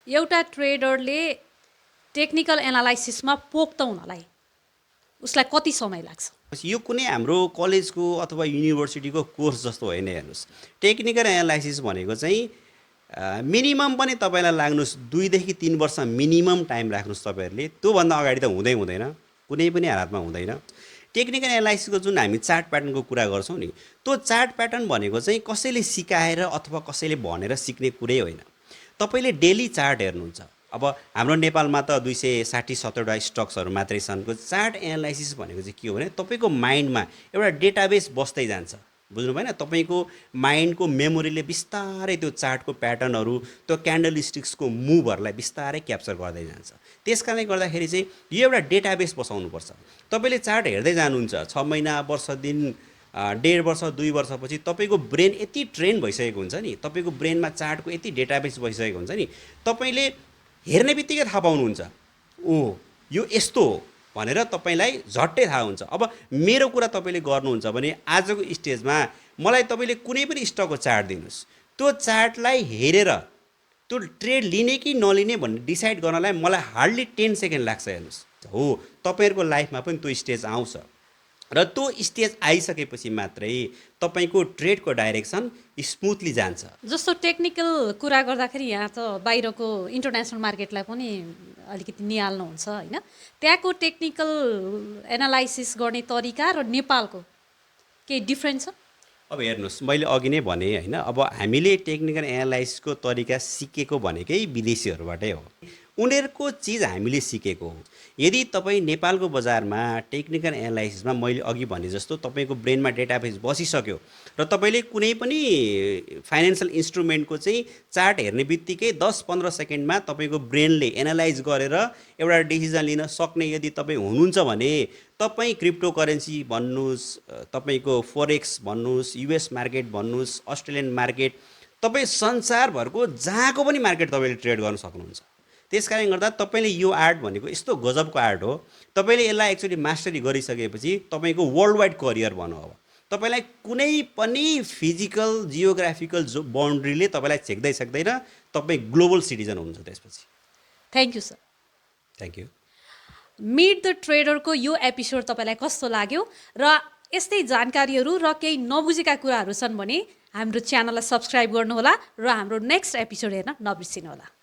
एउटा ट्रेडरले टेक्निकल एनालाइसिसमा पोख्त हुनलाई उसलाई कति समय लाग्छ? यो कुनै हाम्रो कलेजको अथवा युनिभर्सिटीको कोर्स जस्तो होइन। हेर्नुहोस्, टेक्निकल एनालाइसिस भनेको चाहिँ मिनिमम पनि तपाईँलाई लाग्नुहोस् 2 देखि 3 वर्ष मिनिमम टाइम राख्नुहोस् तपाईँहरूले। त्योभन्दा अगाडि त हुँदैन, कुनै पनि हालतमा हुँदैन। टेक्निकल एनालाइसिसको जुन हामी चार्ट प्याटर्नको कुरा गर्छौँ नि, त्यो चार्ट प्याटर्न भनेको चाहिँ कसैले सिकाएर अथवा कसैले भनेर सिक्ने कुरै होइन। तपाईँले डेली चार्ट हेर्नुहुन्छ। अब हाम्रो नेपालमा त 260-70वटा स्टक्सहरू मात्रै छन्। चार्ट एनालाइसिस भनेको चाहिँ के हो भने तपाईँको माइन्डमा एउटा डेटाबेस बस्दै जान्छ। बुझ्नु भएन? तपाईँको माइन्डको मेमोरीले बिस्तारै त्यो चार्टको प्याटर्नहरू, त्यो क्यान्डल स्टिक्सको मुभहरूलाई बिस्तारै क्याप्चर गर्दै जान्छ। त्यस कारणले गर्दाखेरि चाहिँ यो एउटा डेटाबेस बसाउनुपर्छ। तपाईँले चार्ट हेर्दै जानुहुन्छ, 6 महिना, वर्ष, दिन, 1.5 वर्ष, 2 वर्षपछि तपाईँको ब्रेन यति ट्रेन भइसकेको हुन्छ नि, तपाईँको ब्रेनमा चार्टको यति डेटाबेस भइसकेको हुन्छ नि, तपाईँले हेर्ने बित्तिकै थाहा पाउनुहुन्छ, ओ यो यस्तो हो भनेर तपाईँलाई झट्टै थाहा हुन्छ। अब मेरो कुरा तपाईँले गर्नुहुन्छ भने आजको स्टेजमा मलाई तपाईँले कुनै पनि स्टकको चार्ट दिनुहोस्, त्यो चार्टलाई हेरेर त्यो ट्रेड लिने कि नलिने भन्ने डिसाइड गर्नलाई मलाई हार्डली 10 सेकेन्ड लाग्छ। हेर्नुहोस्, हो तपाईँहरूको लाइफमा पनि त्यो स्टेज आउँछ र त्यो स्टेज आइसकेपछि मात्रै तपाईँको ट्रेडको डाइरेक्सन स्मुथली जान्छ। जस्तो टेक्निकल कुरा गर्दाखेरि यहाँ त बाहिरको इन्टरनेसनल मार्केटलाई पनि अलिकति निहाल्नुहुन्छ होइन? त्यहाँको टेक्निकल एनालाइसिस गर्ने तरिका र नेपालको केही डिफ्रेन्स छ? अब हेर्नुहोस्, मैले अघि नै भने होइन, अब हामीले टेक्निकल एनालाइसिसको तरिका सिकेको भनेकै विदेशीहरूबाटै हो। उनीहरूको चिज हामीले सिकेको हो। यदि तपाईँ नेपालको बजारमा टेक्निकल एनालाइसिसमा मैले अघि भने जस्तो तपाईँको ब्रेनमा डेटाबेस बसिसक्यो र तपाईँले कुनै पनि फाइनेन्सियल इन्स्ट्रुमेन्टको चाहिँ चार्ट हेर्ने बित्तिकै 10-15 सेकेन्डमा तपाईँको ब्रेनले एनालाइज गरेर एउटा डिसिजन लिन सक्ने यदि तपाईँ हुनुहुन्छ भने तपाईँ क्रिप्टो करेन्सी भन्नुहोस्, तपाईँको फोरेक्स भन्नुहोस्, युएस मार्केट भन्नुहोस्, अस्ट्रेलियन मार्केट, तपाईँ संसारभरको जहाँको पनि मार्केट तपाईँले ट्रेड गर्न सक्नुहुन्छ। त्यस कारणले गर्दा तपाईँले यो आर्ट भनेको यस्तो गजबको आर्ट हो। तपाईँले यसलाई एक्चुअली मास्टरी गरिसकेपछि तपाईँको वर्ल्ड वाइड करियर भनौँ। अब तपाईँलाई कुनै पनि फिजिकल जियोग्राफिकल बाउन्ड्रीले तपाईँलाई छेक्दै सक्दैन। तपाईँ ग्लोबल सिटिजन हुनुहुन्छ त्यसपछि। Thank you sir. Thank you. Meet the ट्रेडरको यो एपिसोड तपाईँलाई कस्तो लाग्यो र यस्तै जानकारीहरू र केही नबुझेका कुराहरू छन् भने हाम्रो च्यानललाई सब्सक्राइब गर्नुहोला र हाम्रो नेक्स्ट एपिसोड हेर्न नबिर्सिनुहोला।